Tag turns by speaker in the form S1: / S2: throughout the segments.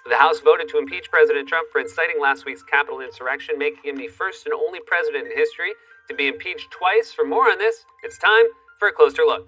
S1: The House voted to impeach President Trump for inciting last week's Capitol insurrection, making him the first and only president in history to be impeached twice. For more on this, it's time for a closer look.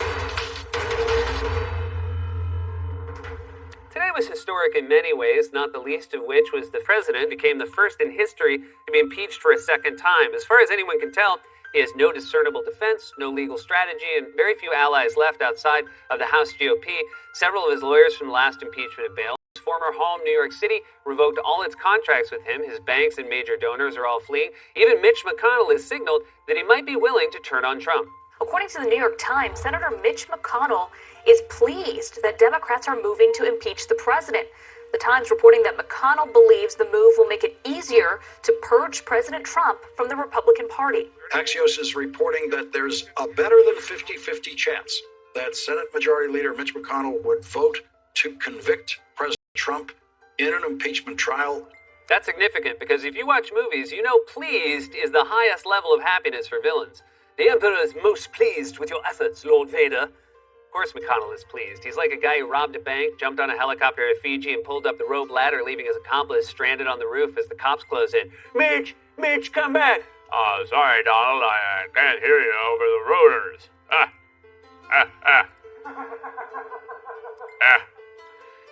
S1: Today was historic in many ways, not the least of which was the president became the first in history to be impeached for a second time. As far as anyone can tell, he has no discernible defense, no legal strategy, and very few allies left outside of the House GOP. Several of his lawyers from the last impeachment have bailed. His former home, New York City, revoked all its contracts with him. His banks and major donors are all fleeing. Even Mitch McConnell has signaled that he might be willing to turn on Trump.
S2: According to the New York Times, Senator Mitch McConnell is pleased that Democrats are moving to impeach the president. The Times reporting that McConnell believes the move will make it easier to purge President Trump from the Republican Party.
S3: Axios is reporting that there's a better than 50-50 chance that Senate Majority Leader Mitch McConnell would vote to convict President Trump in an impeachment trial.
S1: That's significant because if you watch movies, you know pleased is the highest level of happiness for villains. The Emperor is most pleased with your efforts, Lord Vader. Of course McConnell is pleased. He's like a guy who robbed a bank, jumped on a helicopter to Fiji, and pulled up the rope ladder, leaving his accomplice stranded on the roof as the cops close in. Mitch, come back! Sorry, Donald, I can't hear you over the rotors.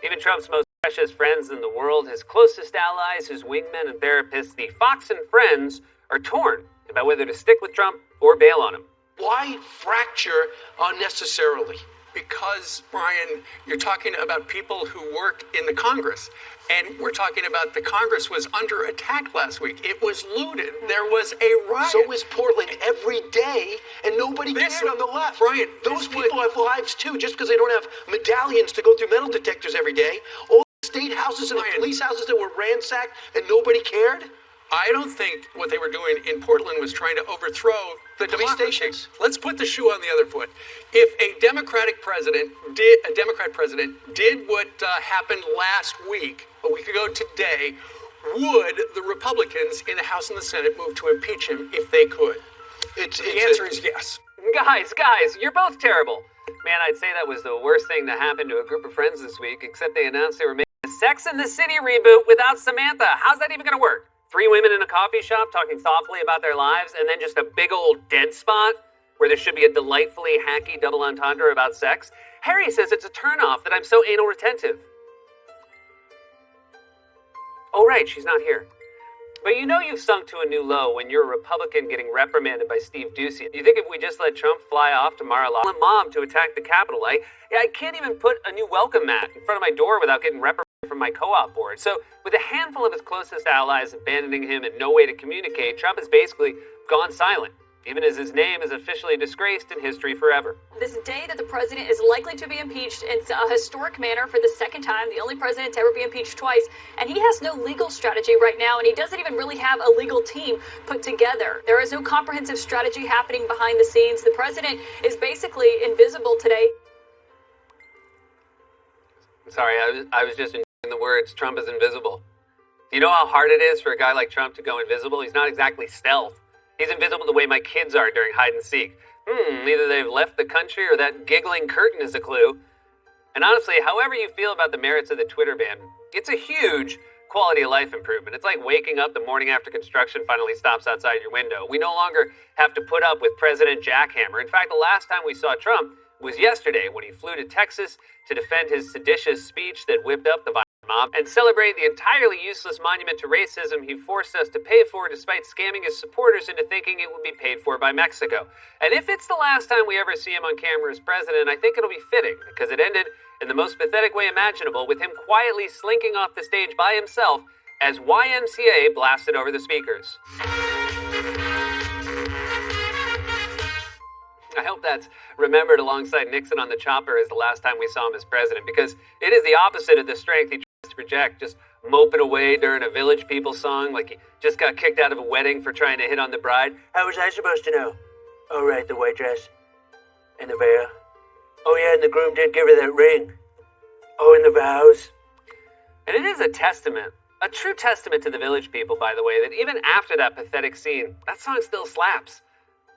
S1: Even Trump's most precious friends in the world, his closest allies, his wingmen and therapists, the Fox and friends, are torn about whether to stick with Trump or bail on him.
S4: Why fracture unnecessarily?
S5: Because, Brian, you're talking about people who work in the Congress. And we're talking about the Congress was under attack last week. It was looted. There was a riot.
S4: So is Portland every day, and nobody cared on the left.
S5: Brian,
S4: those people have lives too, just because they don't have medallions to go through metal detectors every day. All the state houses and the police houses that were ransacked and nobody cared.
S5: I don't think what they were doing in Portland was trying to overthrow the
S4: police
S5: democracy.
S4: stations.
S5: Let's put the shoe on the other foot. If a Democrat president did what happened last week, a week ago today, would the Republicans in the House and the Senate move to impeach him if they could? The answer is yes.
S1: Guys, you're both terrible. Man, I'd say that was the worst thing that happened to a group of friends this week, except they announced they were making a Sex and the City reboot without Samantha. How's that even going to work? 3 women in a coffee shop talking thoughtfully about their lives, and then just a big old dead spot where there should be a delightfully hacky double entendre about sex? Harry says it's a turnoff that I'm so anal retentive. Oh, right, she's not here. But you know you've sunk to a new low when you're a Republican getting reprimanded by Steve Ducey. You think if we just let Trump fly off to Mar-a-Lago, mom to attack the Capitol, I can't even put a new welcome mat in front of my door without getting reprimanded from my co-op board. So with a handful of his closest allies abandoning him and no way to communicate, Trump has basically gone silent, even as his name is officially disgraced in history forever.
S2: This day that the president is likely to be impeached in a historic manner for the second time, the only president to ever be impeached twice, and he has no legal strategy right now, and he doesn't even really have a legal team put together. There is no comprehensive strategy happening behind the scenes. The president is basically invisible today.
S1: Sorry, I was just enjoying the words, Trump is invisible. Do you know how hard it is for a guy like Trump to go invisible? He's not exactly stealth. He's invisible the way my kids are during hide and seek. Either they've left the country or that giggling curtain is a clue. And honestly, however you feel about the merits of the Twitter ban, it's a huge quality of life improvement. It's like waking up the morning after construction finally stops outside your window. We no longer have to put up with President Jackhammer. In fact, the last time we saw Trump was yesterday when he flew to Texas to defend his seditious speech that whipped up the violent mob and celebrate the entirely useless monument to racism he forced us to pay for despite scamming his supporters into thinking it would be paid for by Mexico. And if it's the last time we ever see him on camera as president, I think it'll be fitting because it ended in the most pathetic way imaginable with him quietly slinking off the stage by himself as YMCA blasted over the speakers. I hope that's remembered alongside Nixon on the chopper as the last time we saw him as president, because it is the opposite of the strength he tries to project, just moping away during a Village People song like he just got kicked out of a wedding for trying to hit on the bride. How was I supposed to know? Oh, right, the white dress. And the veil. Oh, yeah, and the groom did give her that ring. Oh, and the vows. And it is a testament, a true testament to the Village People, by the way, that even after that pathetic scene, that song still slaps.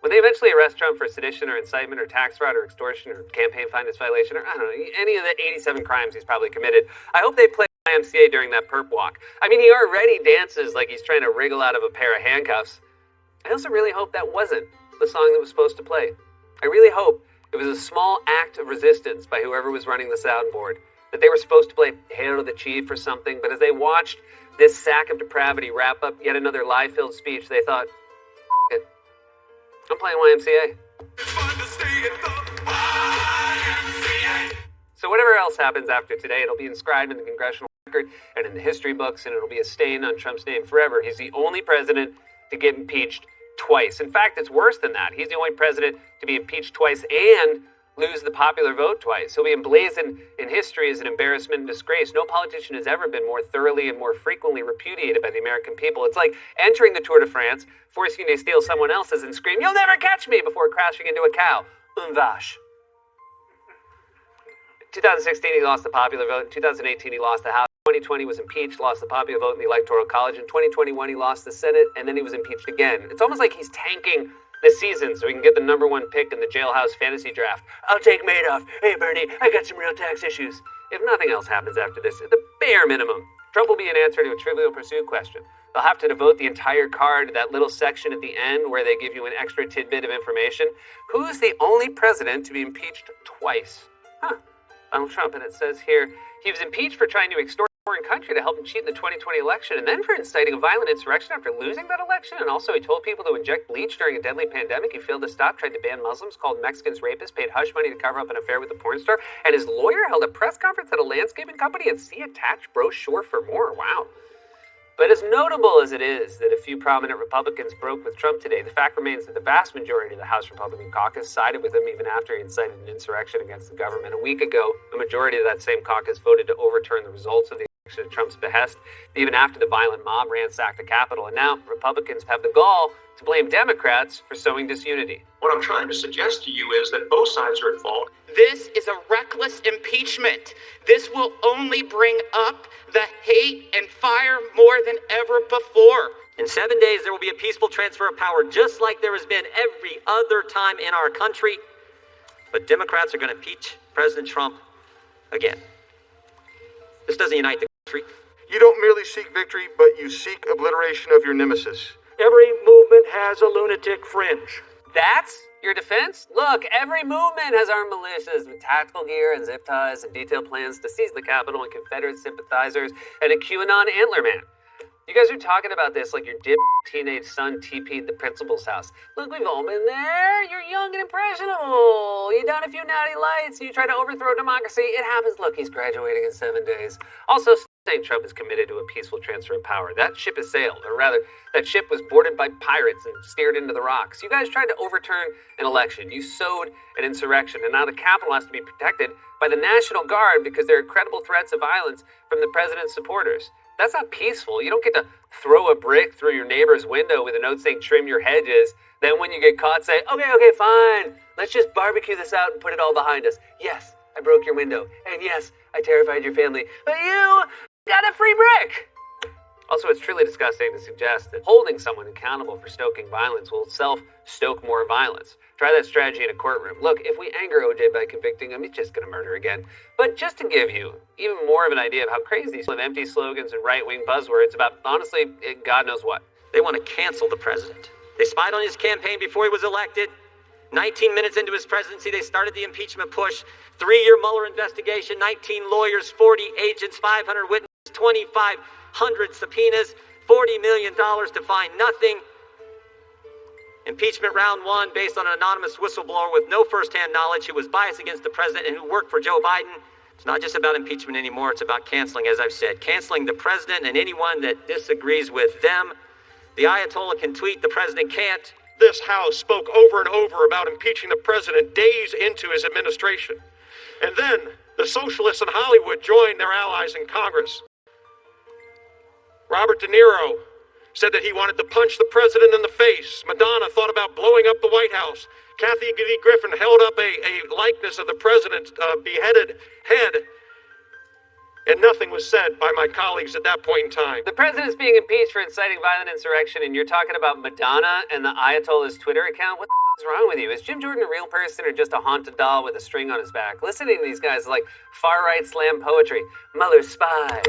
S1: When they eventually arrest Trump for sedition or incitement or tax fraud or extortion or campaign finance violation or, I don't know, any of the 87 crimes he's probably committed, I hope they play YMCA during that perp walk. I mean, he already dances like he's trying to wriggle out of a pair of handcuffs. I also really hope that wasn't the song that was supposed to play. I really hope it was a small act of resistance by whoever was running the soundboard, that they were supposed to play Hail to the Chief or something, but as they watched this sack of depravity wrap up yet another lie-filled speech, they thought, it. I'm playing YMCA. So whatever else happens after today, it'll be inscribed in the congressional record and in the history books, and it'll be a stain on Trump's name forever. He's the only president to get impeached twice. In fact, it's worse than that. He's the only president to be impeached twice and lose the popular vote twice. He'll be emblazoned in history as an embarrassment and disgrace. No politician has ever been more thoroughly and more frequently repudiated by the American people. It's like entering the Tour de France, forcing you to steal someone else's and scream, "You'll never catch me," before crashing into a cow. Une vache. 2016, he lost the popular vote. In 2018, he lost the House. 2020 was impeached, lost the popular vote in the Electoral College. In 2021, he lost the Senate, and then he was impeached again. It's almost like he's tanking this season so he can get the #1 pick in the jailhouse fantasy draft. I'll take Madoff. Hey, Bernie, I got some real tax issues. If nothing else happens after this, at the bare minimum, Trump will be an answer to a Trivial Pursuit question. They'll have to devote the entire card to that little section at the end where they give you an extra tidbit of information. Who's the only president to be impeached twice? Donald Trump, and it says here, he was impeached for trying to extort a foreign country to help him cheat in the 2020 election, and then for inciting a violent insurrection after losing that election, and also he told people to inject bleach during a deadly pandemic he failed to stop, tried to ban Muslims, called Mexicans rapists, paid hush money to cover up an affair with a porn star, and his lawyer held a press conference at a landscaping company and see attached brochure for more. Wow. But as notable as it is that a few prominent Republicans broke with Trump today, the fact remains that the vast majority of the House Republican caucus sided with him even after he incited an insurrection against the government. A week ago, the majority of that same caucus voted to overturn the results of the election at Trump's behest, even after the violent mob ransacked the Capitol. And now Republicans have the gall to blame Democrats for sowing disunity.
S6: What I'm trying to suggest to you is that both sides are at fault.
S7: This is a reckless impeachment. This will only bring up the hate and fire more than ever before.
S8: In 7 days, there will be a peaceful transfer of power, just like there has been every other time in our country. But Democrats are going to impeach President Trump again. This doesn't unite the country.
S4: You don't merely seek victory, but you seek obliteration of your nemesis.
S9: Every movement has a lunatic fringe.
S1: That's your defense? Look, every movement has armed militias with tactical gear and zip ties and detailed plans to seize the Capitol and Confederate sympathizers and a QAnon antler man. You guys are talking about this like your dip teenage son TP'd the principal's house. Look, we've all been there. You're young and impressionable. You done a few naughty lights. You try to overthrow democracy. It happens. Look, he's graduating in 7 days. Also, saying Trump is committed to a peaceful transfer of power. That ship has sailed, or rather, that ship was boarded by pirates and steered into the rocks. You guys tried to overturn an election. You sowed an insurrection, and now the Capitol has to be protected by the National Guard because there are credible threats of violence from the president's supporters. That's not peaceful. You don't get to throw a brick through your neighbor's window with a note saying trim your hedges. Then when you get caught, say, okay, fine. Let's just barbecue this out and put it all behind us. Yes, I broke your window. And yes, I terrified your family. But you got a free brick. Also, it's truly disgusting to suggest that holding someone accountable for stoking violence will itself stoke more violence. Try that strategy in a courtroom. Look, if we anger OJ by convicting him, he's just going to murder again. But just to give you even more of an idea of how crazy these empty slogans and right-wing buzzwords about, honestly, God knows what.
S8: They want to cancel the president. They spied on his campaign before he was elected. 19 minutes into his presidency, they started the impeachment push. 3-year Mueller investigation, 19 lawyers, 40 agents, 500 witnesses, 2,500 subpoenas, $40 million to find nothing. Impeachment round 1 based on an anonymous whistleblower with no first-hand knowledge who was biased against the president and who worked for Joe Biden. It's not just about impeachment anymore. It's about canceling, as I've said, canceling the president and anyone that disagrees with them. The Ayatollah can tweet, the president can't.
S4: This House spoke over and over about impeaching the president days into his administration. And then the socialists in Hollywood joined their allies in Congress. Robert De Niro said that he wanted to punch the president in the face. Madonna thought about blowing up the White House. Kathy Lee Griffin held up a likeness of the president's beheaded head. And nothing was said by my colleagues at that point in time.
S1: The president's being impeached for inciting violent insurrection, and you're talking about Madonna and the Ayatollah's Twitter account? What the is wrong with you? Is Jim Jordan a real person or just a haunted doll with a string on his back? Listening to these guys is like far-right slam poetry. Mueller's spy.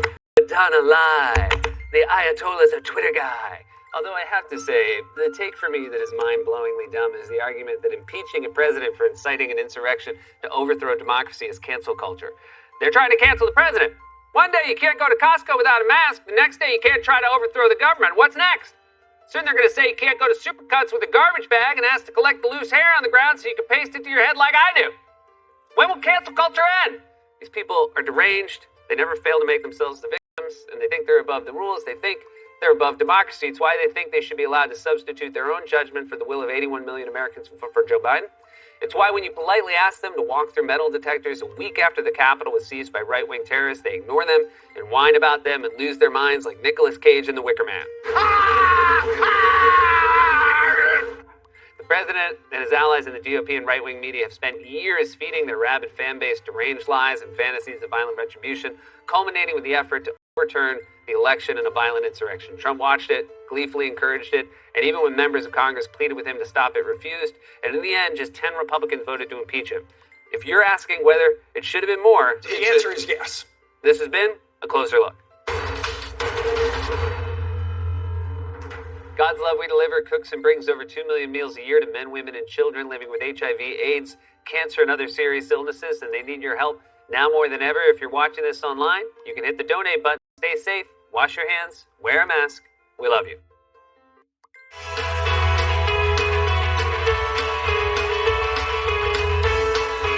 S1: Madonna live. The Ayatollah's a Twitter guy. Although I have to say, the take for me that is mind-blowingly dumb is the argument that impeaching a president for inciting an insurrection to overthrow democracy is cancel culture. They're trying to cancel the president. One day you can't go to Costco without a mask. The next day you can't try to overthrow the government. What's next? Soon they're going to say you can't go to Supercuts with a garbage bag and ask to collect the loose hair on the ground so you can paste it to your head like I do. When will cancel culture end? These people are deranged. They never fail to make themselves the victims, and they think they're above the rules. They think they're above democracy. It's why they think they should be allowed to substitute their own judgment for the will of 81 million Americans for Joe Biden. It's why when you politely ask them to walk through metal detectors a week after the Capitol was seized by right-wing terrorists, they ignore them and whine about them and lose their minds like Nicolas Cage in The Wicker Man. The president and his allies in the GOP and right-wing media have spent years feeding their rabid fan base deranged lies and fantasies of violent retribution, culminating with the effort to overturn the election in a violent insurrection. Trump watched it, gleefully encouraged it, and even when members of Congress pleaded with him to stop it, refused, and in the end, just 10 Republicans voted to impeach him. If you're asking whether it should have been more,
S5: The answer is yes.
S1: This has been A Closer Look. God's Love We Deliver cooks and brings over 2 million meals a year to men, women, and children living with HIV, AIDS, cancer, and other serious illnesses, and they need your help now more than ever. If you're watching this online, you can hit the donate button. Stay safe, wash your hands, wear a mask. We love you.